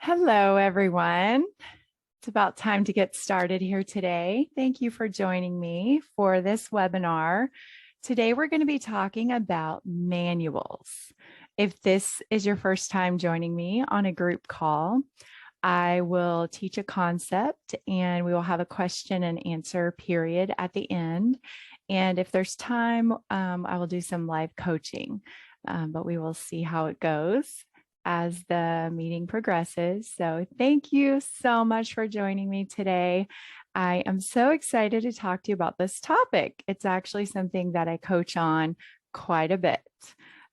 Hello, everyone. It's about time to get started here today. Thank you for joining me for this webinar. Today, we're going to be talking about manuals. If this is your first time joining me on a group call, I will teach a concept and we will have a question and answer period at the end. And if there's time, I will do some live coaching, but we will see how it goes as the meeting progresses. So thank you so much for joining me today. I am so excited to talk to you about this topic. It's actually something that I coach on quite a bit.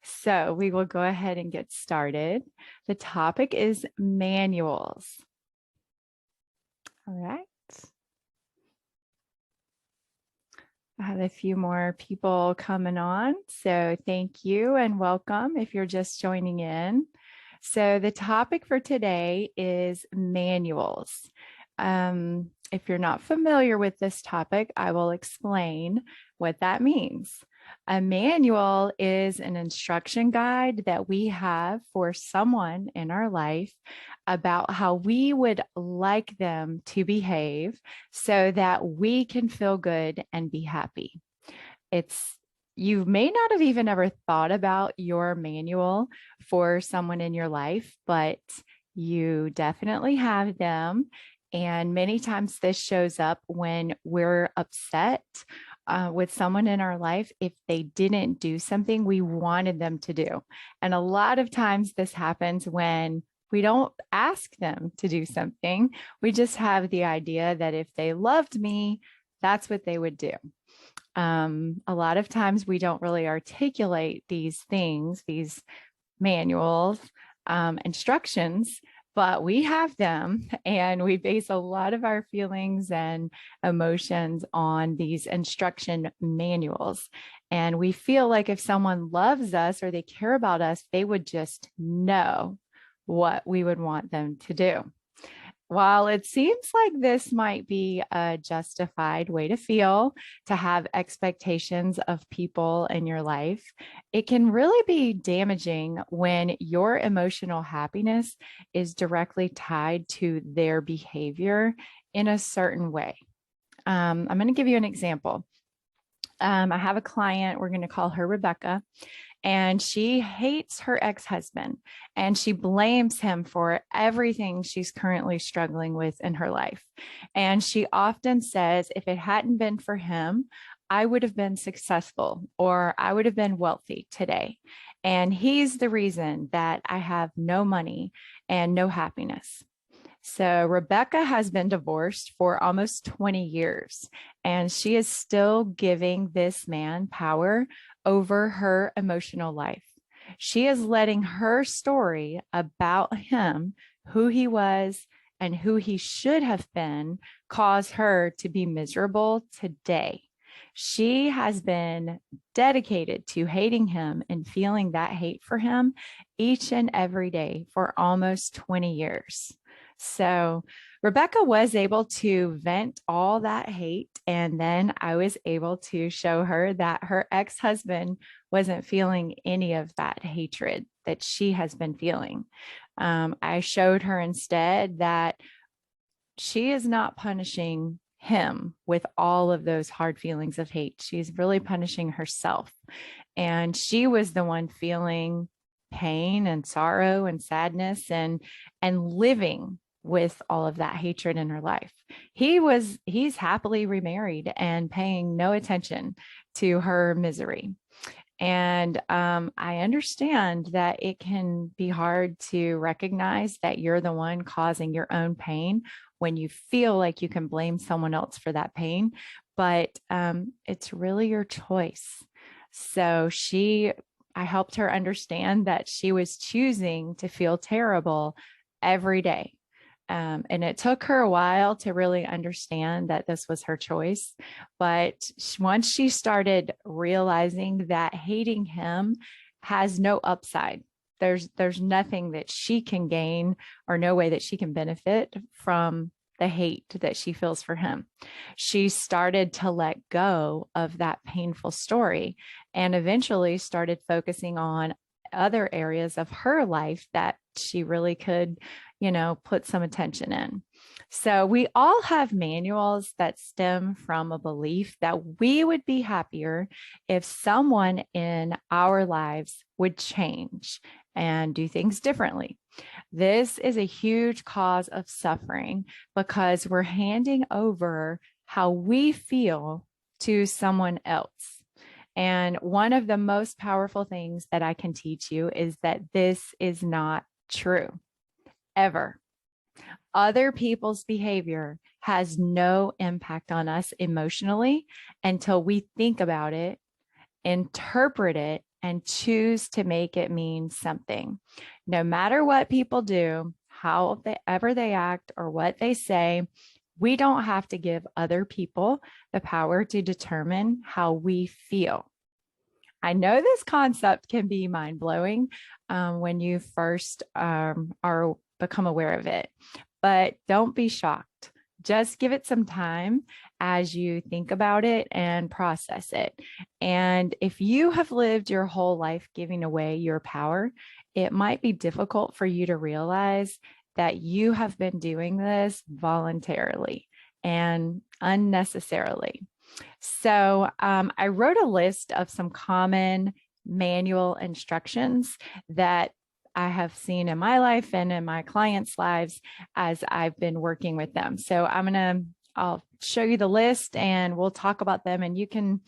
So we will go ahead and get started. The topic is manuals. All right. I have a few more people coming on. So thank you and welcome if you're just joining in. So the topic for today is manuals. If you're not familiar with this topic, I will explain what that means. A manual is an instruction guide that we have for someone in our life about how we would like them to behave so that we can feel good and be happy. You may not have even ever thought about your manual for someone in your life, but you definitely have them. And many times this shows up when we're upset with someone in our life if they didn't do something we wanted them to do. And a lot of times this happens when we don't ask them to do something. We just have the idea that if they loved me, that's what they would do. A lot of times we don't really articulate these things, these manuals, instructions, but we have them and we base a lot of our feelings and emotions on these instruction manuals. And we feel like if someone loves us or they care about us, they would just know what we would want them to do. While it seems like this might be a justified way to feel, to have expectations of people in your life, it can really be damaging when your emotional happiness is directly tied to their behavior in a certain way. I'm going to give you an example. I have a client, we're going to call her Rebecca, and she hates her ex-husband and she blames him for everything she's currently struggling with in her life. And she often says, if it hadn't been for him, I would have been successful or I would have been wealthy today. And he's the reason that I have no money and no happiness. So Rebecca has been divorced for almost 20 years, and she is still giving this man power over her emotional life. She is letting her story about him, who he was, and who he should have been, cause her to be miserable today. She has been dedicated to hating him and feeling that hate for him each and every day for almost 20 years. So Rebecca was able to vent all that hate. And then I was able to show her that her ex-husband wasn't feeling any of that hatred that she has been feeling. I showed her instead that she is not punishing him with all of those hard feelings of hate. She's really punishing herself. And she was the one feeling pain and sorrow and sadness and living with all of that hatred in her life. He's happily remarried and paying no attention to her misery. And I understand that it can be hard to recognize that you're the one causing your own pain when you feel like you can blame someone else for that pain, but it's really your choice. So I helped her understand that she was choosing to feel terrible every day. And it took her a while to really understand that this was her choice. But once she started realizing that hating him has no upside, there's nothing that she can gain or no way that she can benefit from the hate that she feels for him. She started to let go of that painful story and eventually started focusing on other areas of her life that she really could, put some attention in. So we all have manuals that stem from a belief that we would be happier if someone in our lives would change and do things differently. This is a huge cause of suffering because we're handing over how we feel to someone else. And one of the most powerful things that I can teach you is that this is not true, ever. Other people's behavior has no impact on us emotionally until we think about it, interpret it, and choose to make it mean something. No matter what people do, however they act, or what they say, we don't have to give other people the power to determine how we feel. I know this concept can be mind-blowing when you first are become aware of it, but don't be shocked. Just give it some time as you think about it and process it. And if you have lived your whole life giving away your power, it might be difficult for you to realize that you have been doing this voluntarily and unnecessarily. So I wrote a list of some common manual instructions that I have seen in my life and in my clients' lives as I've been working with them. So I'll show you the list and we'll talk about them, and you can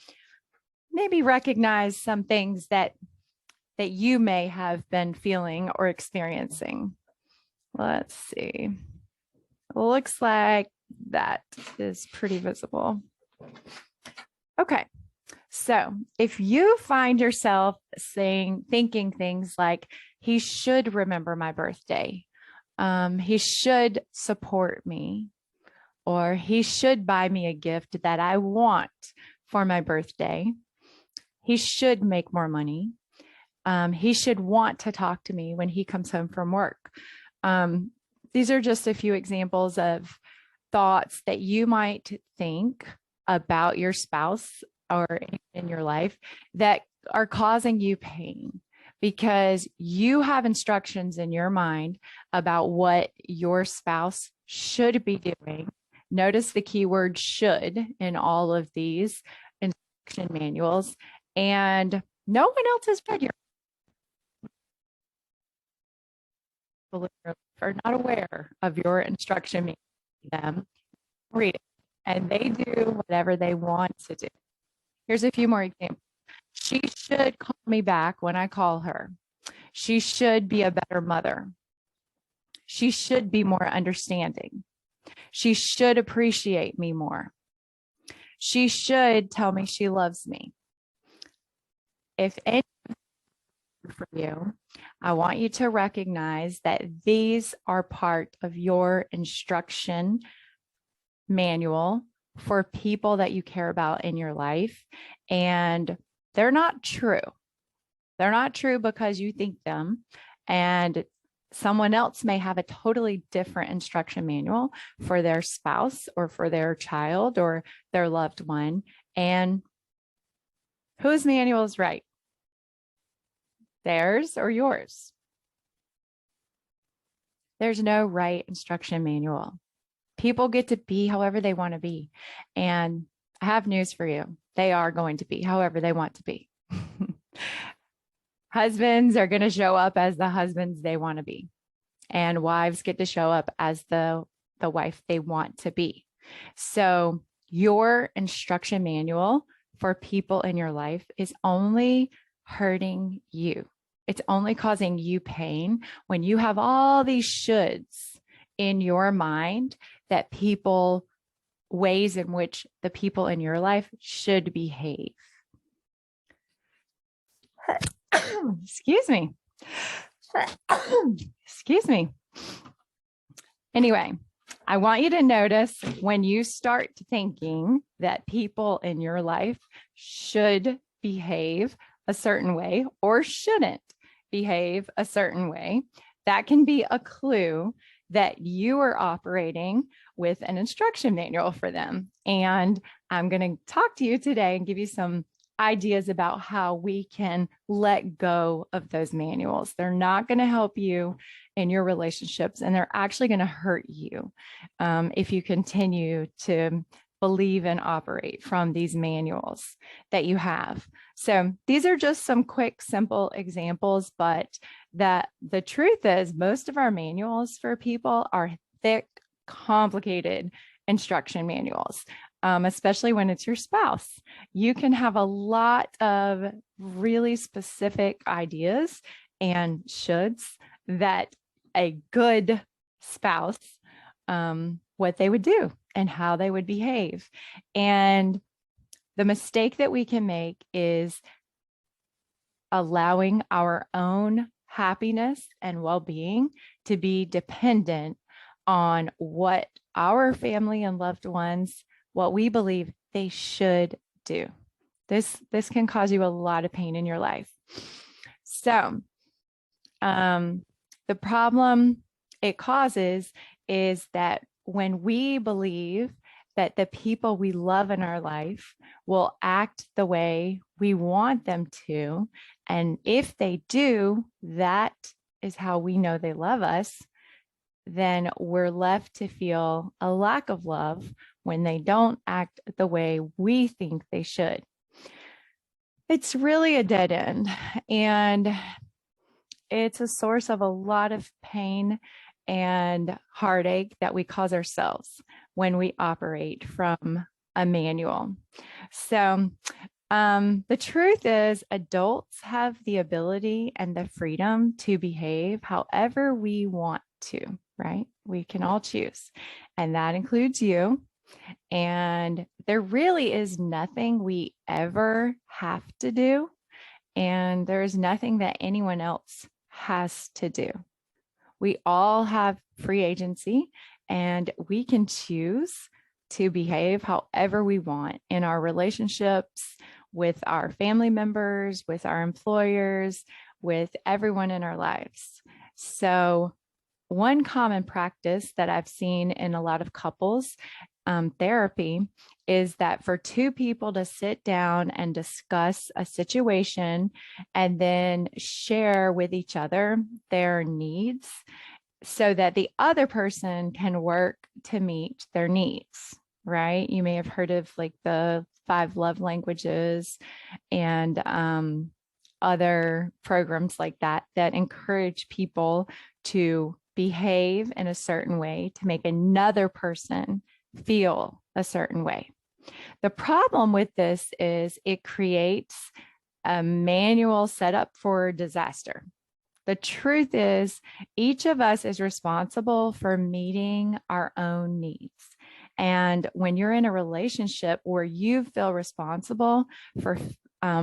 maybe recognize some things that you may have been feeling or experiencing. Let's see. Looks like that is pretty visible. Okay. So if you find yourself thinking things like, he should remember my birthday, he should support me, or he should buy me a gift that I want for my birthday, he should make more money, he should want to talk to me when he comes home from work. These are just a few examples of thoughts that you might think about your spouse or in your life that are causing you pain because you have instructions in your mind about what your spouse should be doing. Notice the keyword should in all of these instruction manuals, and no one else has read your are not aware of your instruction manual. Them read it, and they do whatever they want to do. Here's a few more examples. She should call me back when I call her. She should be a better mother. She should be more understanding. She should appreciate me more. She should tell me she loves me. If any for you, I want you to recognize that these are part of your instruction manual for people that you care about in your life, and they're not true. They're not true because you think them, and someone else may have a totally different instruction manual for their spouse or for their child or their loved one. And whose manual is right? Theirs or yours? There's no right instruction manual. People get to be however they want to be. And I have news for you. They are going to be however they want to be. Husbands are going to show up as the husbands they want to be. And wives get to show up as the wife they want to be. So your instruction manual for people in your life is only hurting you. It's only causing you pain when you have all these shoulds in your mind that ways in which the people in your life should behave. Excuse me. Excuse me. Anyway, I want you to notice when you start thinking that people in your life should behave a certain way or shouldn't behave a certain way, that can be a clue that you are operating with an instruction manual for them. And I'm going to talk to you today and give you some ideas about how we can let go of those manuals. They're not going to help you in your relationships, and they're actually going to hurt you if you continue to believe and operate from these manuals that you have. So these are just some quick, simple examples, but that the truth is most of our manuals for people are thick, complicated instruction manuals, especially when it's your spouse. You can have a lot of really specific ideas and shoulds that a good spouse, what they would do and how they would behave. And the mistake that we can make is allowing our own happiness and well-being to be dependent on what our family and loved ones, what we believe they should do. This can cause you a lot of pain in your life. So the problem it causes is that when we believe that the people we love in our life will act the way we want them to, and if they do, that is how we know they love us, then we're left to feel a lack of love when they don't act the way we think they should. It's really a dead end, and it's a source of a lot of pain and heartache that we cause ourselves when we operate from a manual. So the truth is, adults have the ability and the freedom to behave however we want to, right? We can all choose, and that includes you. And there really is nothing we ever have to do, and there is nothing that anyone else has to do. We all have free agency, and we can choose to behave however we want in our relationships, with our family members, with our employers, with everyone in our lives. So one common practice that I've seen in a lot of couples therapy is that for two people to sit down and discuss a situation and then share with each other their needs so that the other person can work to meet their needs, right? You may have heard of like the 5 love languages and other programs like that that encourage people to behave in a certain way to make another person feel a certain way. The problem with this is it creates a manual setup for disaster. The truth is, each of us is responsible for meeting our own needs. And when you're in a relationship where you feel responsible for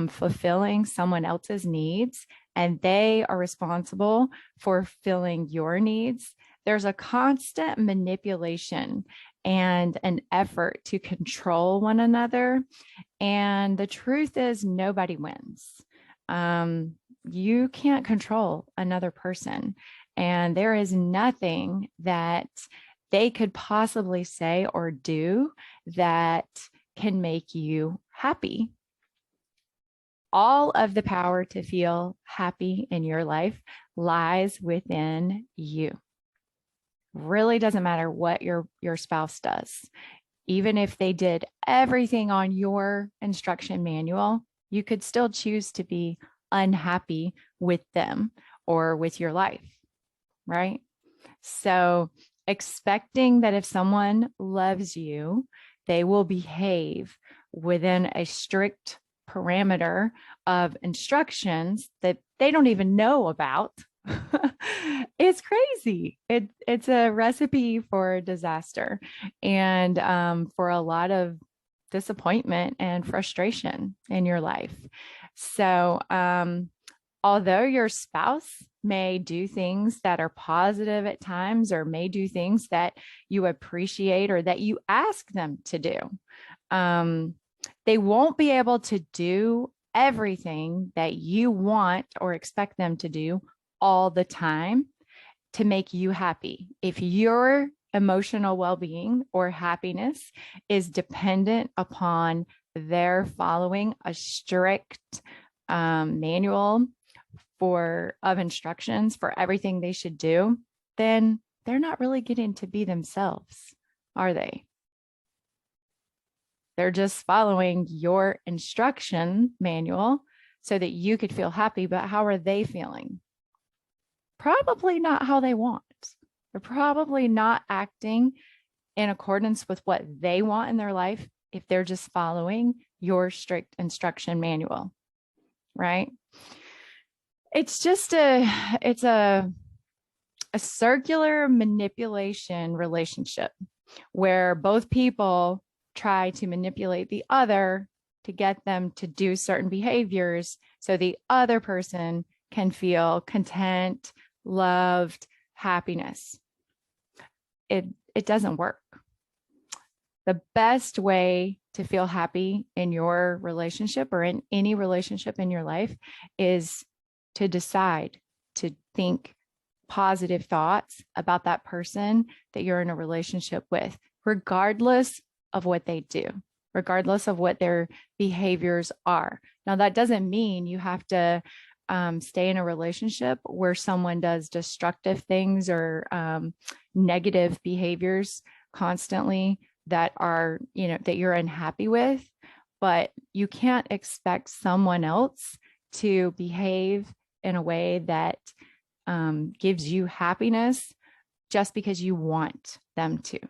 fulfilling someone else's needs, and they are responsible for filling your needs, there's a constant manipulation and an effort to control one another. And the truth is, nobody wins. You can't control another person, and there is nothing that they could possibly say or do that can make you happy. All of the power to feel happy in your life lies within you. Really doesn't matter what your spouse does. Even if they did everything on your instruction manual, you could still choose to be unhappy with them or with your life, right? So expecting that if someone loves you, they will behave within a strict parameter of instructions that they don't even know about, it's crazy. It's a recipe for disaster and for a lot of disappointment and frustration in your life. So although your spouse may do things that are positive at times, or may do things that you appreciate or that you ask them to do, they won't be able to do everything that you want or expect them to do all the time to make you happy. If your emotional well-being or happiness is dependent upon they're following a strict manual of instructions for everything they should do, then they're not really getting to be themselves, are they? They're just following your instruction manual so that you could feel happy, but how are they feeling? Probably not how they want. They're probably not acting in accordance with what they want in their life if they're just following your strict instruction manual, right? It's a circular manipulation relationship where both people try to manipulate the other to get them to do certain behaviors so the other person can feel content, loved, happiness. It doesn't work. The best way to feel happy in your relationship or in any relationship in your life is to decide to think positive thoughts about that person that you're in a relationship with, regardless of what they do, regardless of what their behaviors are. Now, that doesn't mean you have to stay in a relationship where someone does destructive things or negative behaviors constantly that are, that you're unhappy with, but you can't expect someone else to behave in a way that gives you happiness just because you want them to.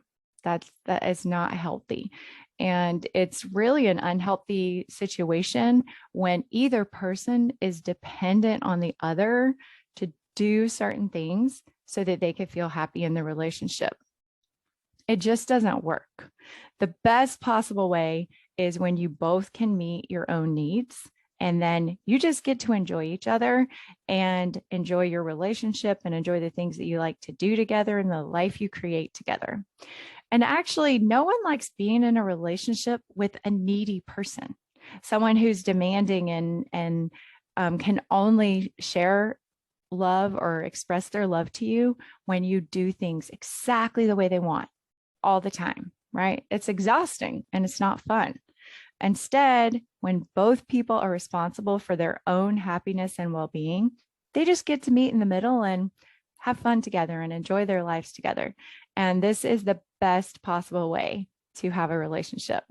That is not healthy. And it's really an unhealthy situation when either person is dependent on the other to do certain things so that they could feel happy in the relationship. It just doesn't work. The best possible way is when you both can meet your own needs, and then you just get to enjoy each other and enjoy your relationship and enjoy the things that you like to do together and the life you create together. And actually, no one likes being in a relationship with a needy person, someone who's demanding and can only share love or express their love to you when you do things exactly the way they want all the time, right? It's exhausting and it's not fun. Instead, when both people are responsible for their own happiness and well-being, they just get to meet in the middle and have fun together and enjoy their lives together. And this is the best possible way to have a relationship.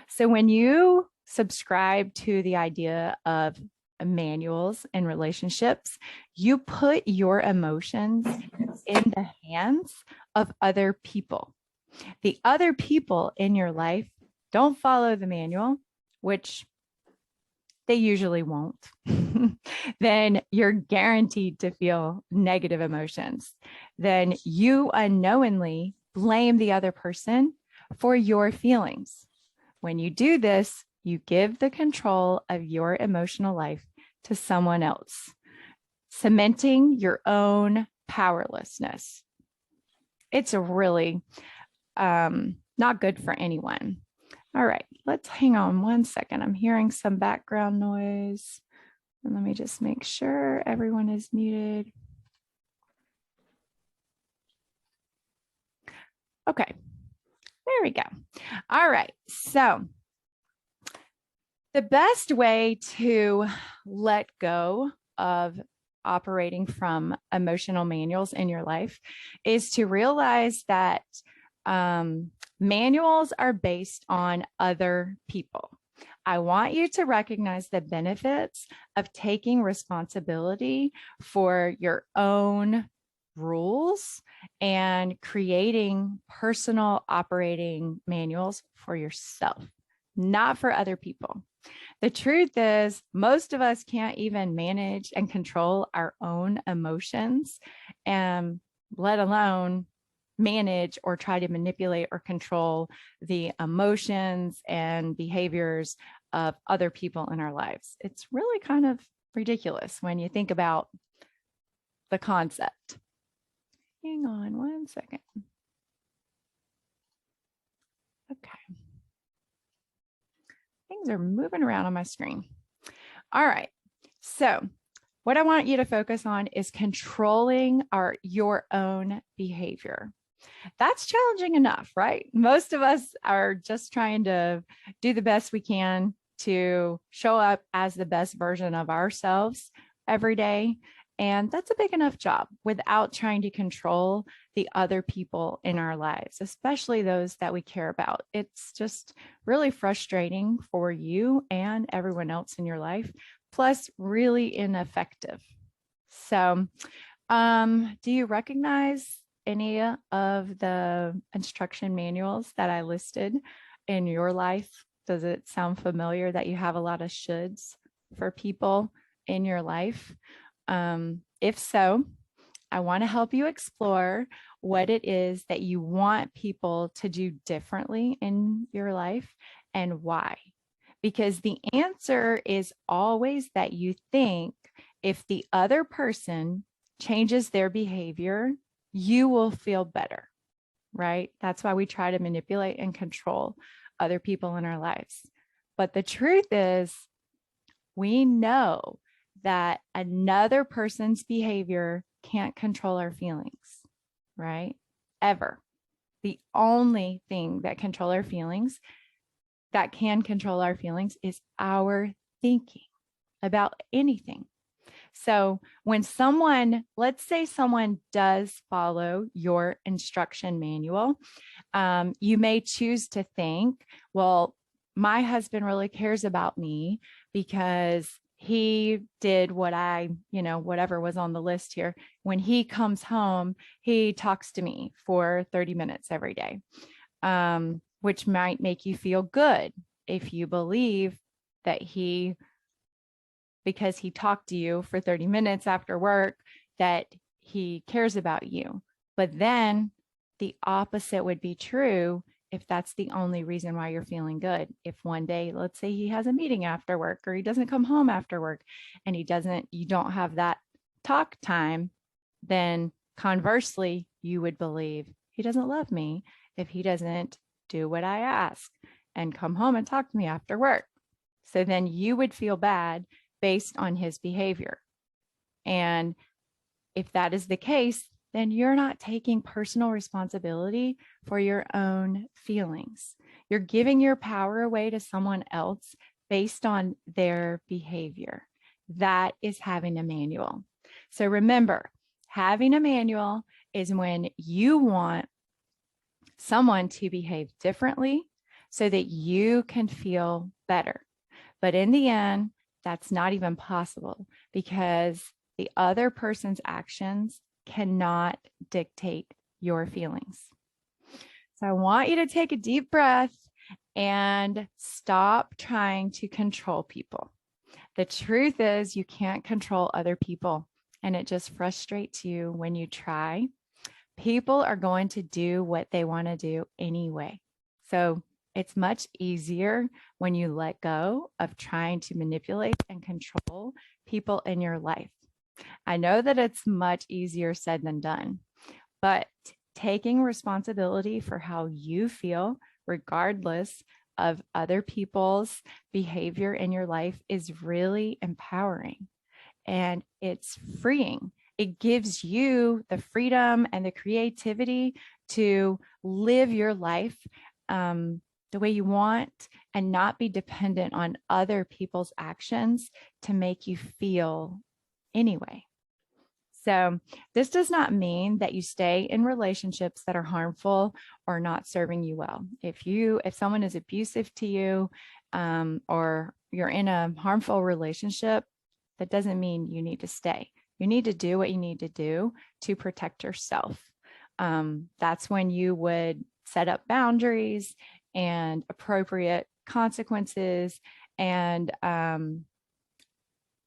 So when you subscribe to the idea of manuals in relationships, you put your emotions in the hands of other people. The other people in your life don't follow the manual, which they usually won't. Then you're guaranteed to feel negative emotions. Then you unknowingly blame the other person for your feelings. When you do this, you give the control of your emotional life to someone else, cementing your own powerlessness. It's really not good for anyone. All right, let's hang on one second. I'm hearing some background noise. And let me just make sure everyone is muted. Okay, there we go. All right, so the best way to let go of operating from emotional manuals in your life is to realize that manuals are based on other people. I want you to recognize the benefits of taking responsibility for your own rules and creating personal operating manuals for yourself, not for other people. The truth is, most of us can't even manage and control our own emotions, and let alone manage or try to manipulate or control the emotions and behaviors of other people in our lives. It's really kind of ridiculous when you think about the concept. Hang on one second. Okay. Things are moving around on my screen. All right. So what I want you to focus on is controlling your own behavior. That's challenging enough, right? Most of us are just trying to do the best we can to show up as the best version of ourselves every day. And that's a big enough job without trying to control the other people in our lives, especially those that we care about. It's just really frustrating for you and everyone else in your life, plus really ineffective. So, do you recognize any of the instruction manuals that I listed in your life? Does it sound familiar that you have a lot of shoulds for people in your life? If so, I want to help you explore what it is that you want people to do differently in your life and why. Because the answer is always that you think if the other person changes their behavior, you will feel better, right? That's why we try to manipulate and control other people in our lives. But the truth is, we know that another person's behavior can't control our feelings, right? Ever. The only thing that can control our feelings is our thinking about anything. So when let's say someone does follow your instruction manual, you may choose to think, well, my husband really cares about me because he did whatever was on the list here. When he comes home, he talks to me for 30 minutes every day, which might make you feel good if you believe that because he talked to you for 30 minutes after work, that he cares about you. But then the opposite would be true if that's the only reason why you're feeling good. If one day, let's say he has a meeting after work or he doesn't come home after work and you don't have that talk time, then conversely, you would believe he doesn't love me if he doesn't do what I ask and come home and talk to me after work. So then you would feel bad based on his behavior. And if that is the case, then you're not taking personal responsibility for your own feelings. You're giving your power away to someone else based on their behavior. That is having a manual. So remember, having a manual is when you want someone to behave differently so that you can feel better. But in the end, that's not even possible because the other person's actions cannot dictate your feelings. So I want you to take a deep breath and stop trying to control people. The truth is, you can't control other people, and it just frustrates you when you try. People are going to do what they want to do anyway. So it's much easier when you let go of trying to manipulate and control people in your life. I know that it's much easier said than done, but taking responsibility for how you feel, regardless of other people's behavior in your life, is really empowering and it's freeing. It gives you the freedom and the creativity to live your life the way you want and not be dependent on other people's actions to make you feel anyway. So this does not mean that you stay in relationships that are harmful or not serving you well. If someone is abusive to you, or you're in a harmful relationship, that doesn't mean you need to stay. You need to do what you need to do to protect yourself. That's when you would set up boundaries and appropriate consequences, and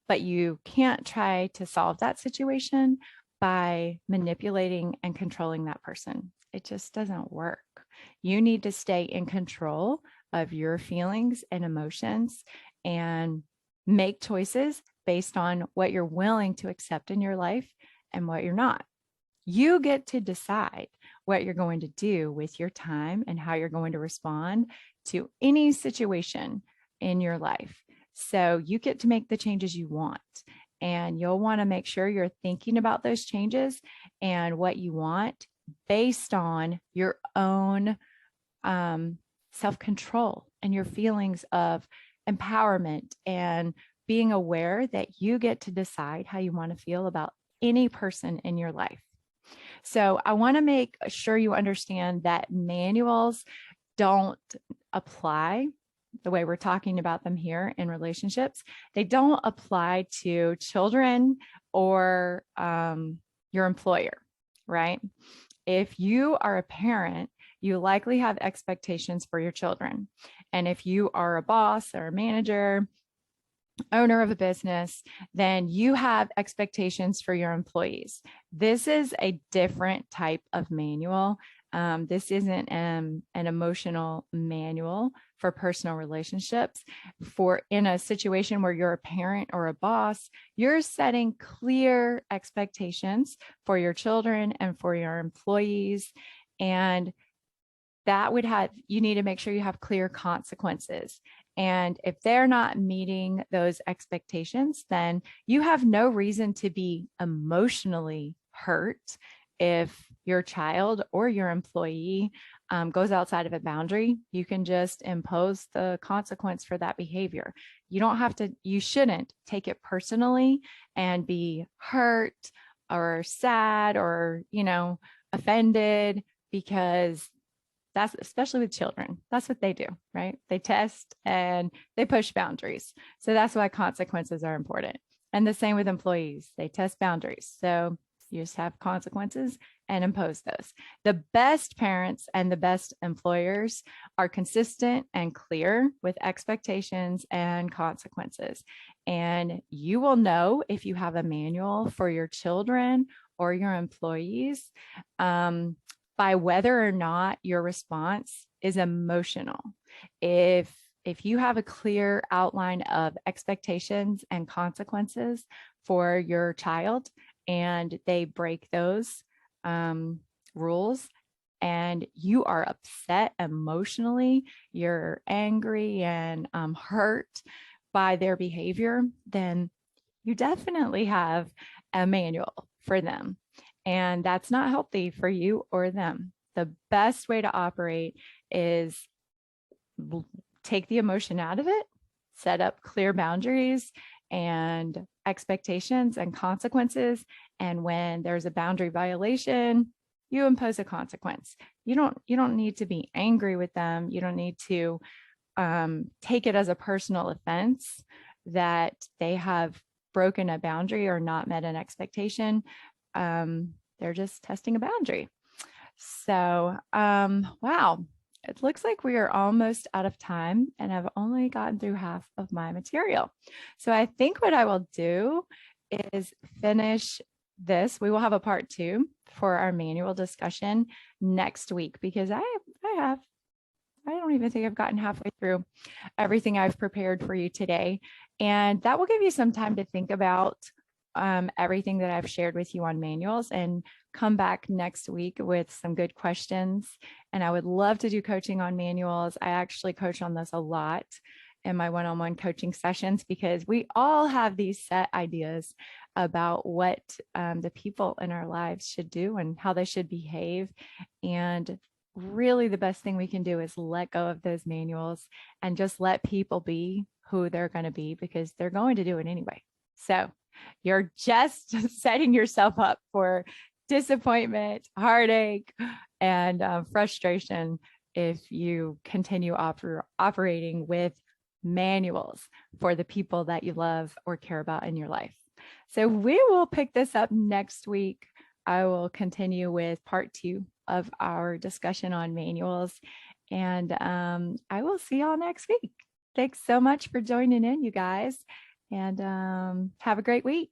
but you can't try to solve that situation by manipulating and controlling that person. It just doesn't work. You need to stay in control of your feelings and emotions and make choices based on what you're willing to accept in your life and what you're not. You get to decide what you're going to do with your time and how you're going to respond to any situation in your life. So you get to make the changes you want, and you'll want to make sure you're thinking about those changes and what you want based on your own self-control and your feelings of empowerment and being aware that you get to decide how you want to feel about any person in your life. So I want to make sure you understand that manuals don't apply the way we're talking about them here in relationships. They don't apply to children or your employer, right? If you are a parent, you likely have expectations for your children. And if you are a boss or a manager, owner of a business, then you have expectations for your employees. This is a different type of manual. This isn't an emotional manual for personal relationships. For in a situation where you're a parent or a boss, you're setting clear expectations for your children and for your employees. And that would have, you need to make sure you have clear consequences. And if they're not meeting those expectations, then you have no reason to be emotionally hurt if your child or your employee goes outside of a boundary. You can just impose the consequence for that behavior. You don't have to, you shouldn't take it personally and be hurt or sad or, offended, because that's, especially with children, that's what they do, right? They test and they push boundaries. So that's why consequences are important. And the same with employees, they test boundaries. So you just have consequences and impose those. The best parents and the best employers are consistent and clear with expectations and consequences. And you will know if you have a manual for your children or your employees by whether or not your response is emotional. If you have a clear outline of expectations and consequences for your child and they break those rules and you are upset emotionally, you're angry and hurt by their behavior, then you definitely have a manual for them. And that's not healthy for you or them. The best way to operate is take the emotion out of it, set up clear boundaries and expectations and consequences. And when there's a boundary violation, you impose a consequence. You don't need to be angry with them. You don't need to take it as a personal offense that they have broken a boundary or not met an expectation. They're just testing a boundary. So, wow, it looks like we are almost out of time and I've only gotten through half of my material. So I think what I will do is finish this. We will have a part 2 for our manual discussion next week because I don't even think I've gotten halfway through everything I've prepared for you today. And that will give you some time to think about everything that I've shared with you on manuals and come back next week with some good questions. And I would love to do coaching on manuals. I actually coach on this a lot in my one-on-one coaching sessions because we all have these set ideas about what the people in our lives should do and how they should behave. And really the best thing we can do is let go of those manuals and just let people be who they're going to be because they're going to do it anyway. So you're just setting yourself up for disappointment, heartache, and frustration if you continue operating with manuals for the people that you love or care about in your life. So we will pick this up next week. I will continue with part 2 of our discussion on manuals, and I will see y'all next week. Thanks so much for joining in, you guys, and have a great week.